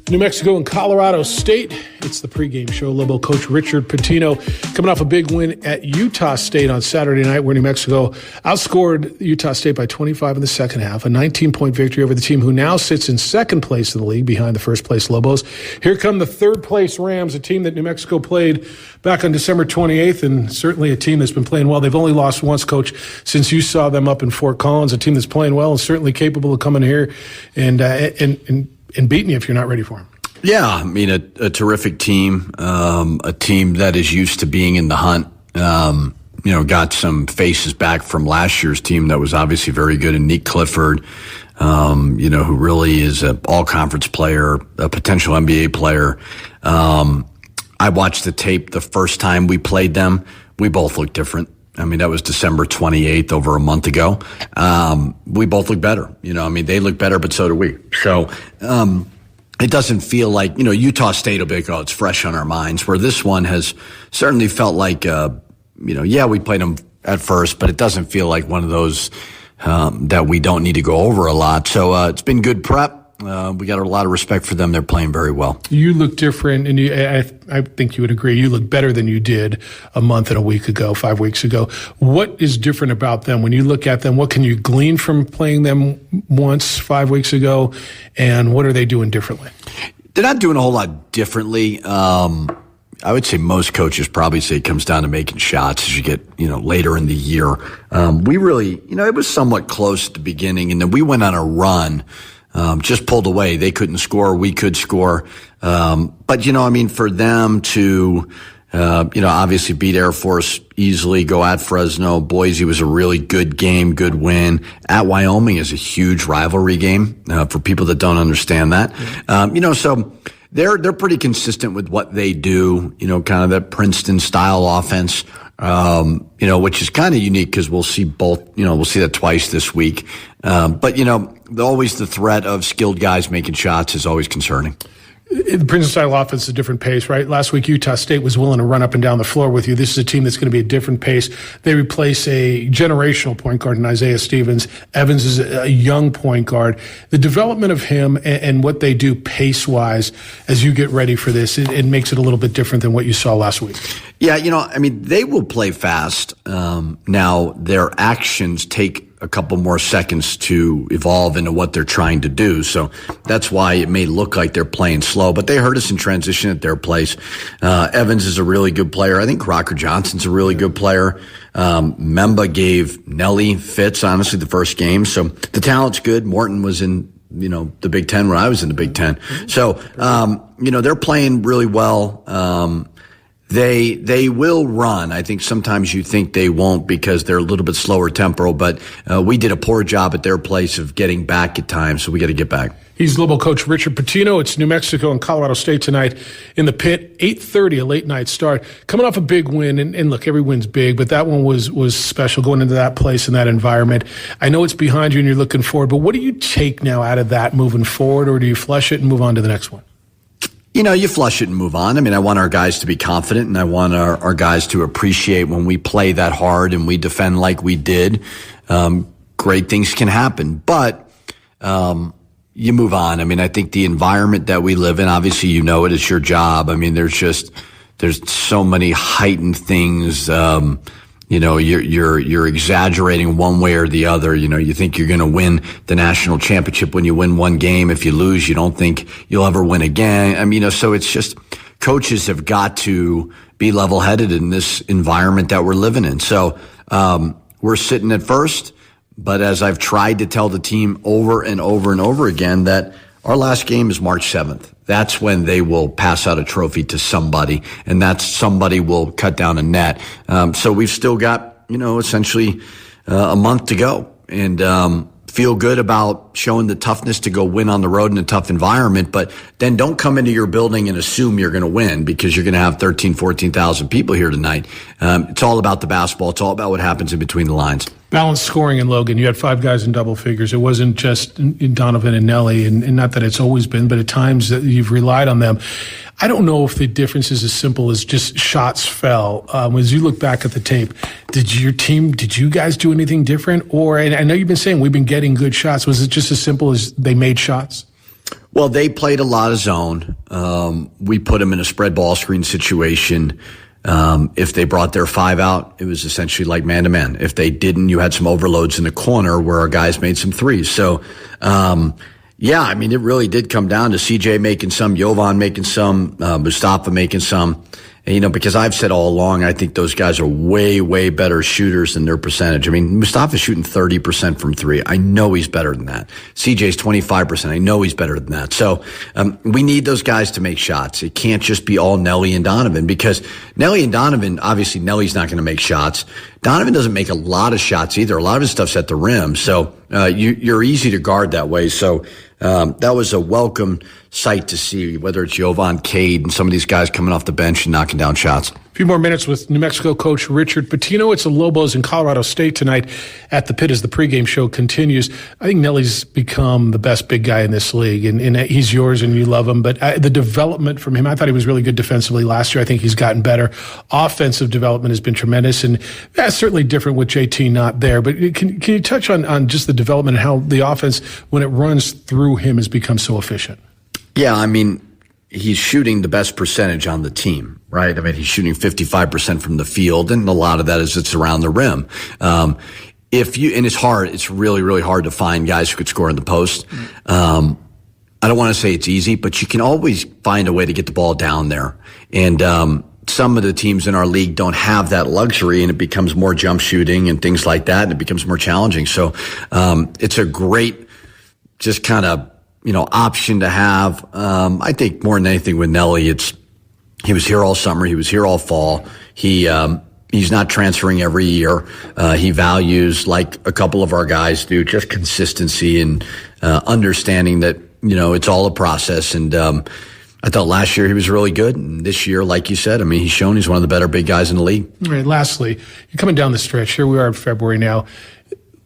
New Mexico and Colorado State. It's the pregame show. Lobo coach Richard Pitino coming off a big win at Utah State on Saturday night, where New Mexico outscored Utah State by 25 in the second half, a 19-point victory over the team who now sits in second place in the league behind the first-place Lobos. Here come the third-place Rams, a team that New Mexico played back on December 28th, and certainly a team that's been playing well. They've only lost once, Coach, since you saw them up in Fort Collins, a team that's playing well and certainly capable of coming here and beating you if you're not ready for them. Yeah, I mean, a terrific team, a team that is used to being in the hunt. Got some faces back from last year's team that was obviously very good, and Nick Clifford, who really is an all-conference player, a potential NBA player. I watched the tape the first time we played them. We both looked different. I mean, that was December 28th, over a month ago. We both look better. They look better, but so do we. So, it doesn't feel like, Utah State will be like, oh, it's fresh on our minds, where this one has certainly felt like, we played them at first, but it doesn't feel like one of those that we don't need to go over a lot. So it's been good prep. We got a lot of respect for them. They're playing very well. You look different, and I think you would agree. You look better than you did a month and a week ago, 5 weeks ago. What is different about them? When you look at them, what can you glean from playing them once 5 weeks ago, and what are they doing differently? They're not doing a whole lot differently. I would say most coaches probably say it comes down to making shots as you get, later in the year. We really, it was somewhat close at the beginning, and then we went on a run. Just pulled away. They couldn't score. We could score. But, for them to, obviously beat Air Force easily, go at Fresno. Boise was a really good game, good win. At Wyoming is a huge rivalry game, for people that don't understand that. So they're pretty consistent with what they do, kind of that Princeton style offense. Which is kind of unique because we'll see both, we'll see that twice this week. But always the threat of skilled guys making shots is always concerning. The Princeton-style offense is a different pace, right? Last week, Utah State was willing to run up and down the floor with you. This is a team that's going to be a different pace. They replace a generational point guard in Isaiah Stevens. Evans is a young point guard. The development of him and what they do pace-wise as you get ready for this, it makes it a little bit different than what you saw last week. Yeah, they will play fast. Now, their actions take a couple more seconds to evolve into what they're trying to do. So that's why it may look like they're playing slow, but they hurt us in transition at their place. Evans is a really good player. I think Crocker Johnson's a really good player. Memba gave Nelly fits, honestly, the first game. So the talent's good. Morton was in, the Big Ten when I was in the Big Ten. So, they're playing really well. They will run. I think sometimes you think they won't because they're a little bit slower tempo, but we did a poor job at their place of getting back at times, so we got to get back. He's Lobo coach Richard Pitino. It's New Mexico and Colorado State tonight in the pit, 8:30, a late night start. Coming off a big win, and look, every win's big, but that one was special going into that place and that environment. I know it's behind you and you're looking forward, but what do you take now out of that moving forward, or do you flush it and move on to the next one? You flush it and move on. I want our guys to be confident, and I want our guys to appreciate when we play that hard and we defend like we did. Great things can happen, but you move on. I think the environment that we live in, obviously, it's your job. There's so many heightened things. You're exaggerating one way or the other. You think you're going to win the national championship when you win one game. If you lose, you don't think you'll ever win again. So it's just coaches have got to be level-headed in this environment that we're living in. So, we're sitting at first, but as I've tried to tell the team over and over and over again, that our last game is March 7th. That's when they will pass out a trophy to somebody, and that somebody will cut down a net. So we've still got, essentially a month to go, and feel good about showing the toughness to go win on the road in a tough environment. But then don't come into your building and assume you're going to win because you're going to have 13,000, 14,000 people here tonight. It's all about the basketball. It's all about what happens in between the lines. Balanced scoring in Logan. You had 5 guys in double figures. It wasn't just Donovan and Nelly, and not that it's always been, but at times that you've relied on them. I don't know if the difference is as simple as just shots fell. As you look back at the tape, did you guys do anything different? And I know you've been saying we've been getting good shots. Was it just as simple as they made shots? Well, they played a lot of zone. We put them in a spread ball screen situation. If they brought their 5 out, it was essentially like man-to-man. If they didn't, you had some overloads in the corner where our guys made some threes. So, yeah, I mean, it really did come down to CJ making some, Jovan making some, Mustafa making some. And, because I've said all along, I think those guys are way, way better shooters than their percentage. I mean, Mustafa's shooting 30% from 3. I know he's better than that. CJ's 25%. I know he's better than that. So, we need those guys to make shots. It can't just be all Nelly and Donovan, because Nelly and Donovan, obviously Nelly's not going to make shots. Donovan doesn't make a lot of shots either. A lot of his stuff's at the rim. So, you're easy to guard that way. So, that was a welcome sight to see, whether it's Jovan, Cade, and some of these guys coming off the bench and knocking down shots. A few more minutes with New Mexico coach Richard Pitino. It's the Lobos in Colorado State tonight at the Pit as the pregame show continues. I think Nelly's become the best big guy in this league, and he's yours and you love him. But the development from him, I thought he was really good defensively last year. I think he's gotten better. Offensive development has been tremendous, and that's certainly different with JT not there. But can you touch on just the development and how the offense, when it runs through him, has become so efficient? Yeah, I mean, he's shooting the best percentage on the team, right? I mean, he's shooting 55% from the field, and a lot of that is it's around the rim. And it's hard. It's really, really hard to find guys who could score in the post. I don't want to say it's easy, but you can always find a way to get the ball down there. And some of the teams in our league don't have that luxury, and it becomes more jump shooting and things like that, and it becomes more challenging. So it's a great just kind of option to have. I think more than anything with Nelly, he was here all summer. He was here all fall. He's not transferring every year. He values, like a couple of our guys do, just consistency and understanding that, it's all a process. And I thought last year he was really good. And this year, like you said, I mean, he's shown he's one of the better big guys in the league. All right, lastly, you're coming down the stretch. Here we are in February now.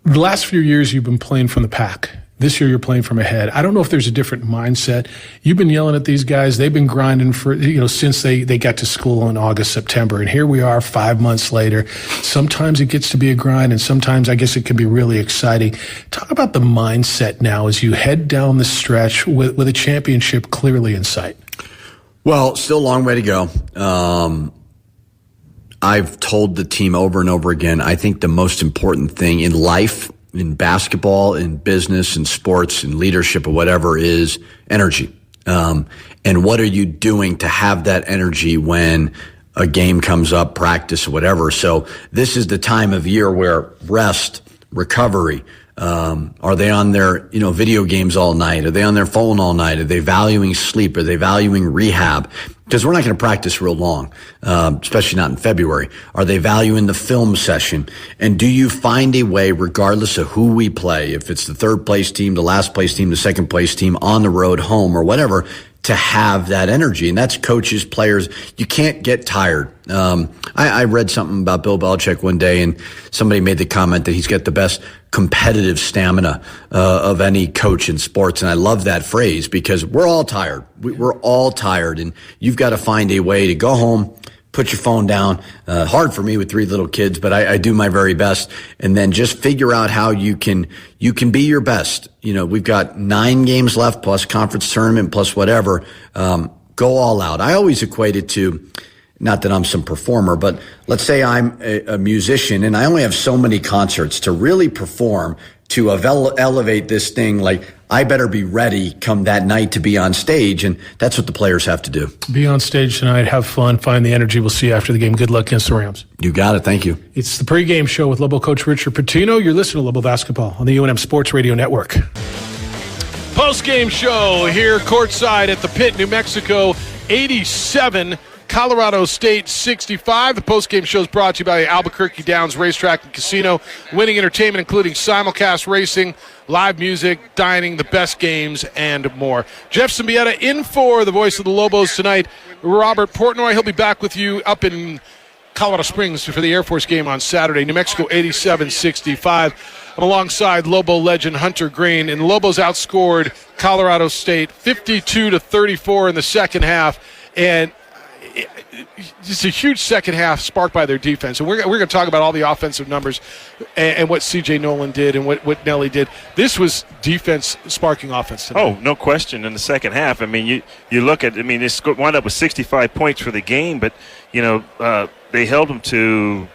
The last few years you've been playing from the pack. This year you're playing from ahead. I don't know if there's a different mindset. You've been yelling at these guys. They've been grinding for, since they got to school in August, September. And here we are 5 months later. Sometimes it gets to be a grind, and sometimes I guess it can be really exciting. Talk about the mindset now as you head down the stretch with a championship clearly in sight. Well, still a long way to go. I've told the team over and over again, I think the most important thing in life, in basketball, in business, in sports, in leadership, or whatever, is energy. And what are you doing to have that energy when a game comes up, practice, or whatever? So this is the time of year where rest, recovery, are they on their, video games all night? Are they on their phone all night? Are they valuing sleep? Are they valuing rehab? Because we're not going to practice real long, especially not in February. Are they valuing the film session? And do you find a way, regardless of who we play, if it's the third place team, the last place team, the second place team, on the road, home, or whatever, to have that energy? And that's coaches, players. You can't get tired. I read something about Bill Belichick one day, and somebody made the comment that he's got the best competitive stamina of any coach in sports. And I love that phrase, because we're all tired. We're all tired, and you've got to find a way to go home, put your phone down. Hard for me with 3 little kids, but I do my very best. And then just figure out how you can be your best. We've got 9 games left, plus conference tournament, plus whatever. Go all out. I always equate it to, not that I'm some performer, but let's say I'm a musician and I only have so many concerts to really perform, to elevate this thing. Like, I better be ready come that night to be on stage, and that's what the players have to do. Be on stage tonight, have fun, find the energy. We'll see you after the game. Good luck against the Rams. You got it. Thank you. It's the pregame show with Lobo coach Richard Pitino. You're listening to Lobo Basketball on the UNM Sports Radio Network. Postgame show here courtside at the Pit, New Mexico, 87. Colorado State 65. The postgame show is brought to you by Albuquerque Downs Racetrack and Casino. Winning entertainment, including simulcast racing, live music, dining, the best games, and more. Jeff Symbieta in for the voice of the Lobos tonight. Robert Portnoy, he'll be back with you up in Colorado Springs for the Air Force game on Saturday. New Mexico 87-65. I'm alongside Lobo legend Hunter Green, and the Lobos outscored Colorado State 52-34 in the second half. And just a huge second half sparked by their defense. And we're going to talk about all the offensive numbers and what C.J. Nolan did and what Nelly did. This was defense sparking offense tonight. Oh, no question in the second half. I mean, you look at, I mean, this wound up with 65 points for the game, but, they held them to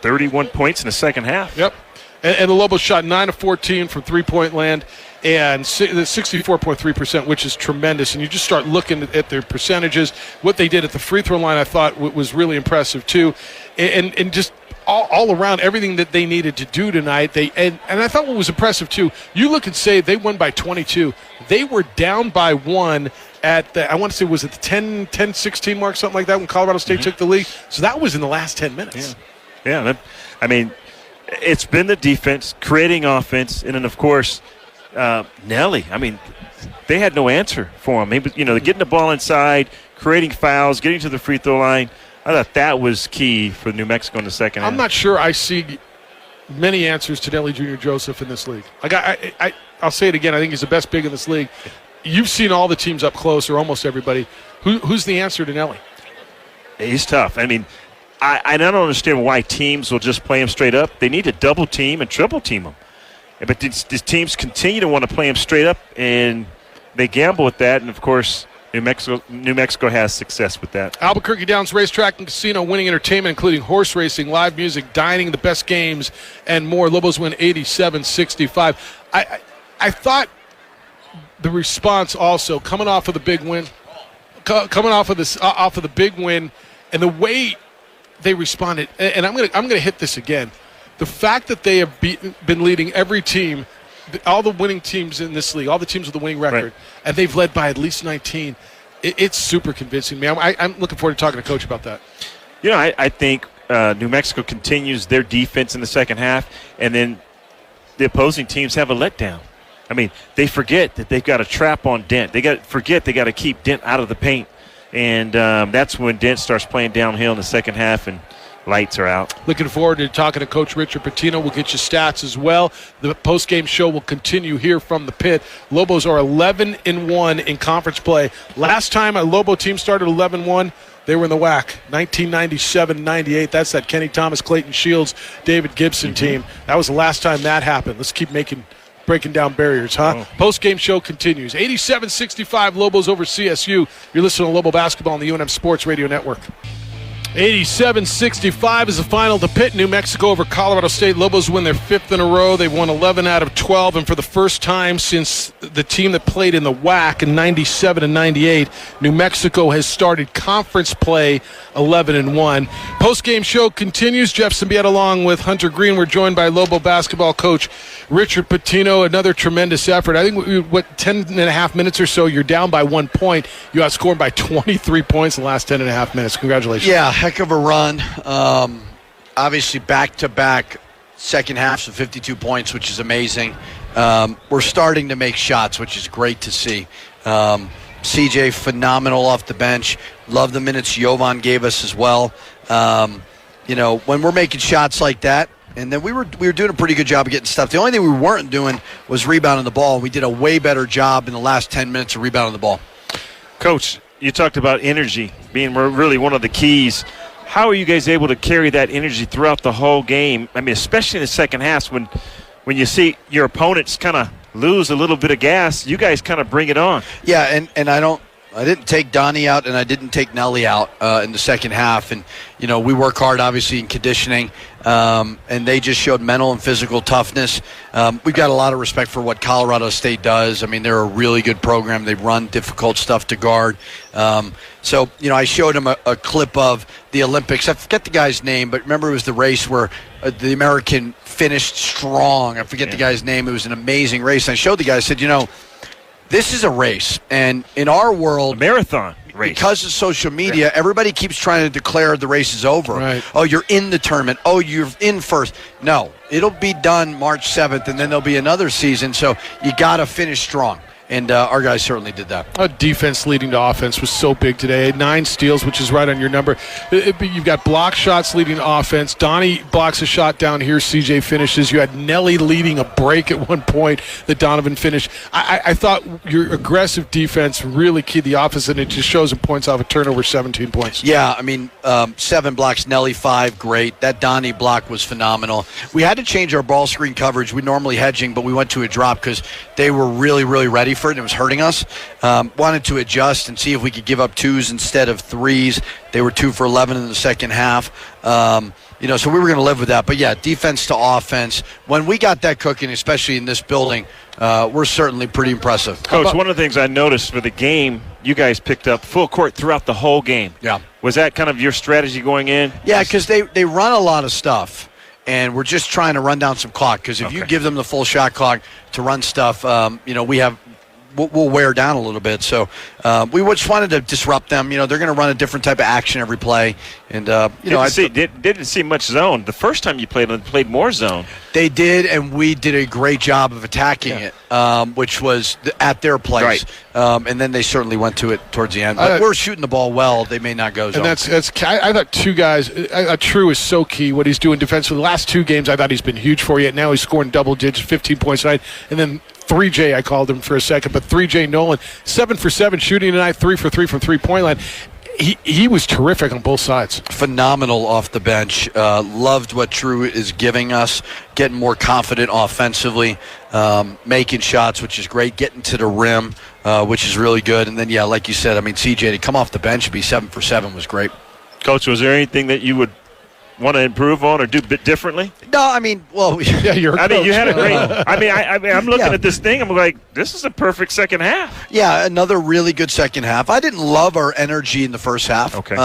31 points in the second half. Yep. And the Lobos shot 9 of 14 from three-point land and 64.3%, which is tremendous. And you just start looking at their percentages. What they did at the free throw line I thought was really impressive too. And just all around everything that they needed to do tonight. And I thought what was impressive too, you look and say they won by 22. They were down by 1 at the, I want to say, was it the 10-16 mark, something like that, when Colorado State took the lead? So that was in the last 10 minutes. Yeah, I mean, it's been the defense creating offense, and then, of course, Nelly. I mean, they had no answer for him. He was, getting the ball inside, creating fouls, getting to the free throw line. I thought that was key for New Mexico in the second half. I'm not sure I see many answers to Nelly Jr. Joseph in this league. I'll say it again. I think he's the best big in this league. You've seen all the teams up close, or almost everybody. Who's the answer to Nelly? He's tough. I mean, I don't understand why teams will just play him straight up. They need to double team and triple team him. But these teams continue to want to play him straight up, and they gamble with that. And, of course, New Mexico has success with that. Albuquerque Downs Racetrack and Casino, winning entertainment, including horse racing, live music, dining, the best games, and more. Lobos win 87-65. I thought the response also, coming off of the big win, off of the big win, and the way they responded, and I'm gonna hit this again. The fact that they have been leading every team, all the winning teams in this league, all the teams with the winning record, right, and they've led by at least 19. It's super convincing, man. I'm looking forward to talking to Coach about that. I think New Mexico continues their defense in the second half, and then the opposing teams have a letdown. I mean, they forget that they've got a trap on Dent. They got to keep Dent out of the paint. And that's when Dent starts playing downhill in the second half, and lights are out. Looking forward to talking to Coach Richard Pitino. We'll get you stats as well. The post-game show will continue here from the pit. Lobos are 11-1 in conference play. Last time a Lobo team started 11-1, they were in the WAC, 1997-98. That's that Kenny Thomas, Clayton Shields, David Gibson team. That was the last time that happened. Let's keep breaking down barriers, huh? Oh. Post-game show continues. 87-65, Lobos over CSU. You're listening to Lobo Basketball on the UNM Sports Radio Network. 87-65 is the final to pit. New Mexico over Colorado State. Lobos win their 5th in a row. They've won 11 out of 12, and for the first time since the team that played in the WAC in 97 and 98, New Mexico has started conference play 11-1. Post-game show continues. Jeff Symbieta along with Hunter Green. We're joined by Lobo basketball coach Richard Pitino. Another tremendous effort. I think, 10 and a half minutes or so, you're down by 1 point. You outscored by 23 points in the last 10 and a half minutes. Congratulations. Yeah, heck of a run. Obviously, back-to-back second halves of 52 points, which is amazing. We're starting to make shots, which is great to see. CJ, phenomenal off the bench. Love the minutes Jovan gave us as well. When we're making shots like that, and then we were doing a pretty good job of getting stuff. The only thing we weren't doing was rebounding the ball. We did a way better job in the last 10 minutes of rebounding the ball. Coach, you talked about energy being really one of the keys. How are you guys able to carry that energy throughout the whole game? I mean, especially in the second half when you see your opponents kind of lose a little bit of gas, you guys kind of bring it on. Yeah, and I didn't take Donnie out, and I didn't take Nelly out in the second half. And, we work hard, obviously, in conditioning, and they just showed mental and physical toughness. We've got a lot of respect for what Colorado State does. I mean, they're a really good program. They run difficult stuff to guard. I showed him a clip of the Olympics. I forget the guy's name, but remember it was the race where the American finished strong. I forget the guy's name. It was an amazing race. And I showed the guy, I said, this is a race, and in our world, a marathon race. Because of social media, everybody keeps trying to declare the race is over. Right. Oh, you're in the tournament. Oh, you're in first. No, it'll be done March 7th, and then there'll be another season, so you got to finish strong. and our guys certainly did that. Defense leading to offense was so big today. 9 steals, which is right on your number. You've got block shots leading to offense. Donnie blocks a shot down here. CJ finishes. You had Nelly leading a break at one point that Donovan finished. I thought your aggressive defense really keyed the offense, and it just shows in points off a turnover, 17 points. Yeah, I mean, 7 blocks, Nelly 5, great. That Donnie block was phenomenal. We had to change our ball screen coverage. We normally hedging, but we went to a drop because they were really, really ready for it, and it was hurting us. Wanted to adjust and see if we could give up 2s instead of 3s. They were 2 for 11 in the second half. So we were going to live with that. But, yeah, defense to offense. When we got that cooking, especially in this building, we're certainly pretty impressive. Coach, one of the things I noticed for the game, you guys picked up full court throughout the whole game. Yeah. Was that kind of your strategy going in? Yeah, because they run a lot of stuff. And we're just trying to run down some clock because if you give them the full shot clock to run stuff, we'll wear down a little bit. So we just wanted to disrupt them. They're going to run a different type of action every play. And, didn't see much zone. The first time you played more zone. They did, and we did a great job of attacking it, which was at their place. Right. And then they certainly went to it towards the end. But we're shooting the ball well. They may not go zone. And I thought 2 guys, True is so key, what he's doing defensively. The last 2 games, I thought he's been huge for you. And now he's scoring double digits, 15 points tonight. And then 3J, I called him for a second, but 3J Nolan, 7 for 7 shooting tonight, 3 for 3 from three-point line. He was terrific on both sides. Phenomenal off the bench. Loved what True is giving us, getting more confident offensively, making shots, which is great, getting to the rim, which is really good. And then, like you said, CJ to come off the bench and be 7 for 7 was great. Coach, was there anything that you would want to improve on or do a bit differently? No, you're a coach. You had a great. I'm looking at this thing. I'm like, this is a perfect second half. Yeah, another really good second half. I didn't love our energy in the first half. Okay.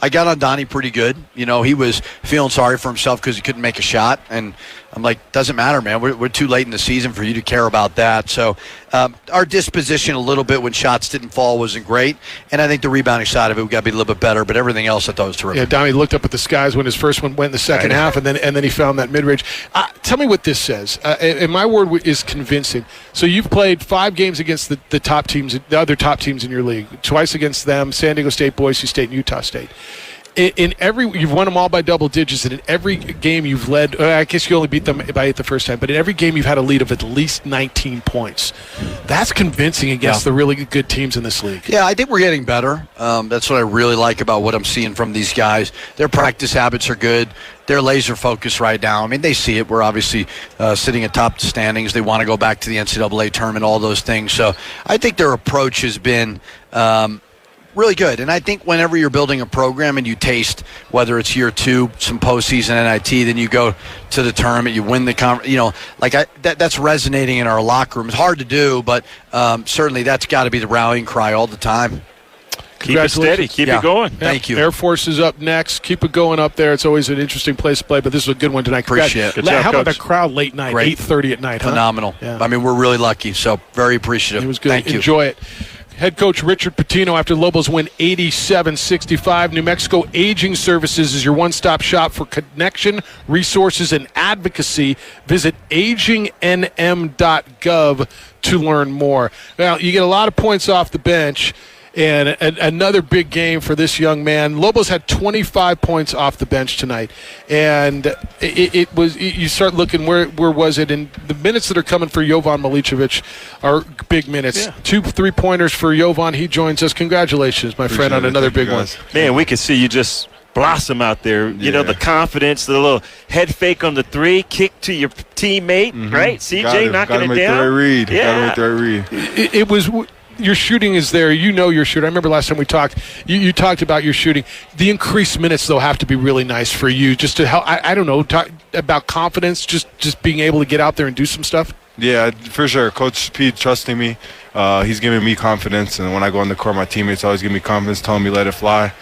I got on Donnie pretty good. He was feeling sorry for himself because he couldn't make a shot, and I'm like, doesn't matter, man. We're too late in the season for you to care about that. So our disposition a little bit when shots didn't fall wasn't great, and I think the rebounding side of it, we got to be a little bit better. But everything else, I thought was terrific. Yeah, Donnie looked up at the skies when his first one went in the second half, and then he found that mid-range. Tell me what this says. And my word is convincing. So you've played 5 games against the top teams, the other top teams in your league. Twice against them: San Diego State, Boise State, and Utah State. You've won them all by double digits, and in every game you've led. I guess you only beat them by 8 the first time, but in every game you've had a lead of at least 19 points. That's convincing against the really good teams in this league. Yeah, I think we're getting better. That's what I really like about what I'm seeing from these guys. Their practice habits are good. They're laser focused right now. They see it. We're obviously sitting atop the standings. They want to go back to the NCAA tournament, all those things. So I think their approach has been really good. And I think whenever you're building a program and you taste, whether it's year 2, some postseason NIT, then you go to the tournament, you win the conference, that's resonating in our locker room. It's hard to do, but certainly that's got to be the rallying cry all the time. Keep it steady. Keep it going. Thank you. Air Force is up next. Keep it going up there. It's always an interesting place to play, but this is a good one tonight. Appreciate it. How about the crowd late night, 8:30 at night? Phenomenal. Huh? Yeah. We're really lucky, so very appreciative. It was good. Thank you. Enjoy it. Head coach Richard Pitino after Lobos win 87-65. New Mexico Aging Services is your one-stop shop for connection, resources, and advocacy. Visit agingnm.gov to learn more. Now, you get a lot of points off the bench. And another big game for this young man. Lobos had 25 points off the bench tonight. And it was, you start looking, where was it? And the minutes that are coming for Jovan Milicevic are big minutes. Yeah. 2 3-pointers for Jovan. He joins us. Congratulations, my friend, on another big one. Man, we could see you just blossom out there. You know, the confidence, the little head fake on the 3, kick to your teammate, right? CJ knocking it down. Gotta make the right read. It was... Your shooting is there. Your shooting. I remember last time we talked, you talked about your shooting. The increased minutes, though, have to be really nice for you just to help, I don't know, talk about confidence, just being able to get out there and do some stuff. Yeah, for sure. Coach Pete trusting me. He's giving me confidence. And when I go on the court, my teammates always give me confidence, telling me let it fly.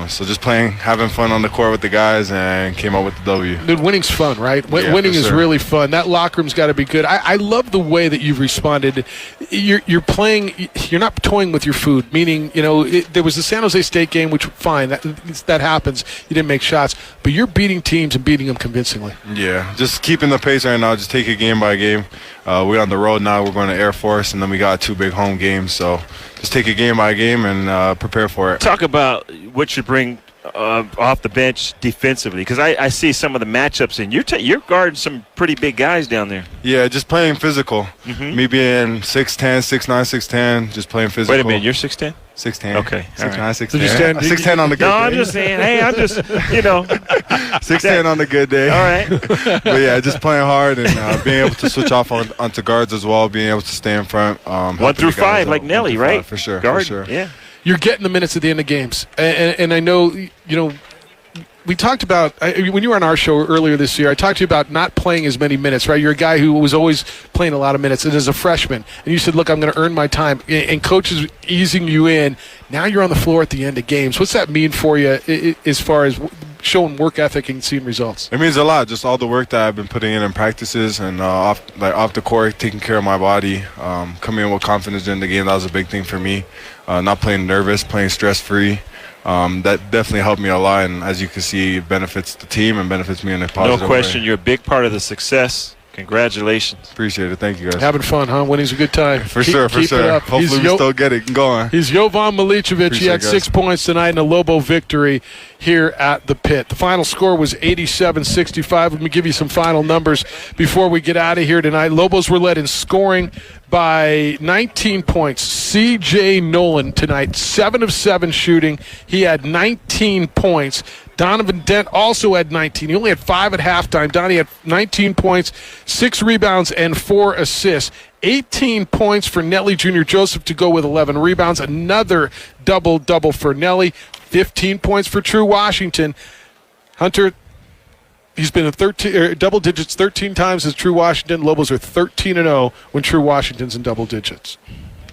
So just playing, having fun on the court with the guys, and came up with the W. Dude, winning's fun, right? Winning is really fun. That locker room's got to be good. I love the way that you've responded. You're playing. You're not toying with your food. Meaning, there was the San Jose State game, which fine, that happens. You didn't make shots, but you're beating teams and beating them convincingly. Yeah, just keeping the pace right now. Just take it game by game. we're on the road now. We're going to Air Force, and then we got 2 big home games. So just take it game by game and prepare for it. Talk about what you bring off the bench defensively, because I see some of the matchups, and you're guarding some pretty big guys down there. Yeah, just playing physical. Me being 6'10", 6'9", 6'10", just playing physical. Wait a minute, you're 6'10"? 6'10". Okay. 6'9", Right. 6'10". Did you stand- 6'10" on the good No, day. I'm just saying, hey, I'm just, 6'10" on the good day. All right. But yeah, just playing hard and being able to switch off onto guards as well, being able to stay in front. 1 through 5, like Nelly, right? For sure. Guard, for sure. yeah. You're getting the minutes at the end of games. And I know, we talked about, when you were on our show earlier this year, I talked to you about not playing as many minutes, right? You're a guy who was always playing a lot of minutes, and as a freshman, and you said, look, I'm going to earn my time, and coach is easing you in. Now you're on the floor at the end of games. What's that mean for you as far as showing work ethic and seeing results? It means a lot, just all the work that I've been putting in practices and off the court, taking care of my body, coming in with confidence during the game. That was a big thing for me. Not playing nervous, playing stress-free. That definitely helped me a lot, and as you can see, it benefits the team and benefits me in a positive way. No question, you're a big part of the success. Congratulations. Appreciate it. Thank you, guys. Having fun, huh? Winning's a good time. For sure. Keep it up. Hopefully we still get it going. He's Jovan Milicevic. He had 6 points tonight in a Lobo victory here at the Pit. The final score was 87-65. Let me give you some final numbers before we get out of here tonight. Lobos were led in scoring by 19 points. C.J. Nolan tonight, 7 of 7 shooting. He had 19 points. Donovan Dent also had 19. He only had 5 at halftime. Donnie had 19 points, 6 rebounds, and 4 assists. 18 points for Nelly Jr. Joseph to go with 11 rebounds. Another double-double for Nelly. 15 points for True Washington. Hunter, he's been in double digits 13 times as True Washington. Lobos are 13-0 when True Washington's in double digits.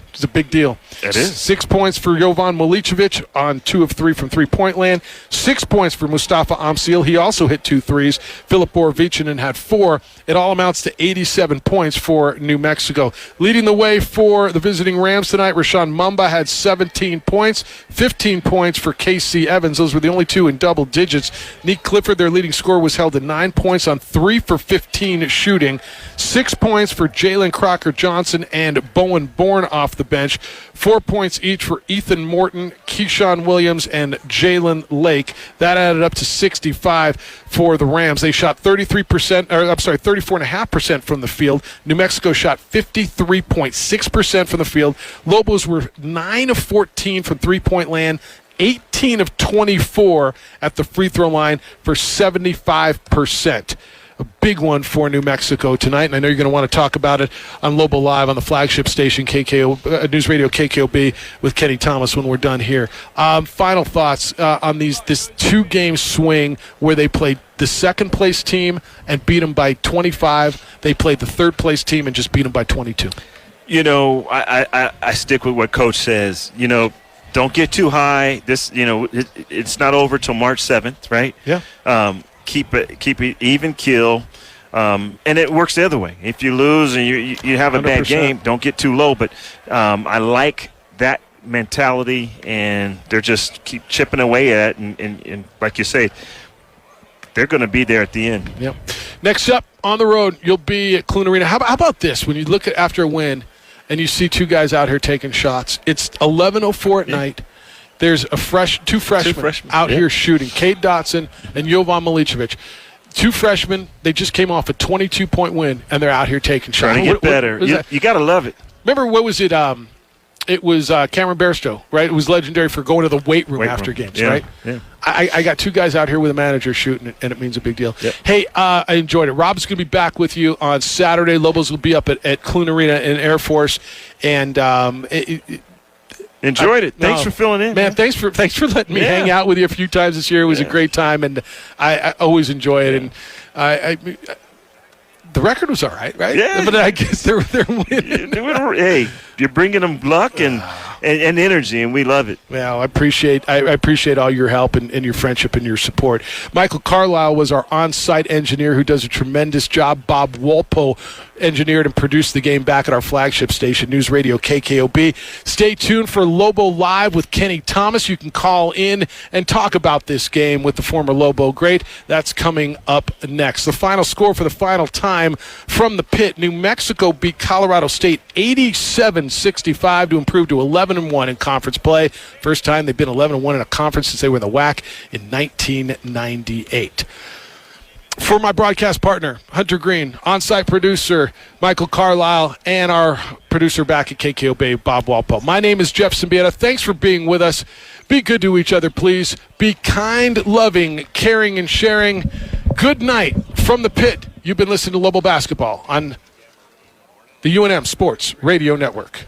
It's a big deal. It is. 6 points for Jovan Milicevic on 2 of 3 from three-point land. 6 points for Mustafa Amsil. He also hit 2 threes. Philip Borovichinen had 4. It all amounts to 87 points for New Mexico. Leading the way for the visiting Rams tonight, Rashawn Mumba had 17 points. 15 points for K.C. Evans. Those were the only 2 in double digits. Nick Clifford, their leading scorer, was held to 9 points on 3 for 15 shooting. 6 points for Jalen Crocker-Johnson and Bowen Bourne off the bench. 4 points each for Ethan Morton, Keyshawn Williams, and Jalen Lake. That added up to 65 for the Rams. They shot 34.5% from the field. New Mexico shot 53.6% from the field. Lobos were 9 of 14 from three-point land, 18 of 24 at the free throw line for 75%. A big one for New Mexico tonight, and I know you're going to want to talk about it on Lobo Live on the flagship station, News Radio KKOB, with Kenny Thomas when we're done here. Final thoughts on this 2-game swing where they played the second-place team and beat them by 25. They played the third-place team and just beat them by 22. I stick with what Coach says. Don't get too high. It's not over till March 7th, right? Yeah. Keep it even keel, and it works the other way. If you lose and you have a 100%. Bad game, don't get too low. But I like that mentality, and they're just keep chipping away at it. And like you say, they're going to be there at the end. Yep. Next up on the road, you'll be at Clune Arena. How about this? When you look at after a win, and you see 2 guys out here taking shots, it's 11:04 at night. There's two freshmen out here shooting, Cade Dotson and Jovan Milicevic. 2 freshmen, they just came off a 22-point win, and they're out here taking shots. Trying to get better. You got to love it. Remember, what was it? It was Cameron Bairstow, right? It was legendary for going to the weight room after games, right? Yeah. I got 2 guys out here with a manager shooting, and it means a big deal. Yep. Hey, I enjoyed it. Rob's going to be back with you on Saturday. Lobos will be up at Clune Arena in Air Force, and enjoyed it. Thanks for filling in, man. Thanks for letting me hang out with you a few times this year. It was a great time, and I always enjoy it. And the record was all right? Yeah. But I guess they're winning. Hey, you're bringing them luck and energy, and we love it. Well, I appreciate all your help and your friendship and your support. Michael Carlisle was our on-site engineer who does a tremendous job. Bob Walpo engineered and produced the game back at our flagship station, News Radio KKOB. Stay tuned for Lobo Live with Kenny Thomas. You can call in and talk about this game with the former Lobo great. That's coming up next. The final score for the final time from the pit. New Mexico beat Colorado State 87-65 to improve to 11-1 in conference play. First time they've been 11-1 in a conference since they were in the WAC in 1998. For my broadcast partner, Hunter Green, on-site producer, Michael Carlisle, and our producer back at KKOB, Bob Walpole. My name is Jeff Symbieta. Thanks for being with us. Be good to each other, please. Be kind, loving, caring, and sharing. Good night from the pit. You've been listening to Lobo Basketball on the UNM Sports Radio Network.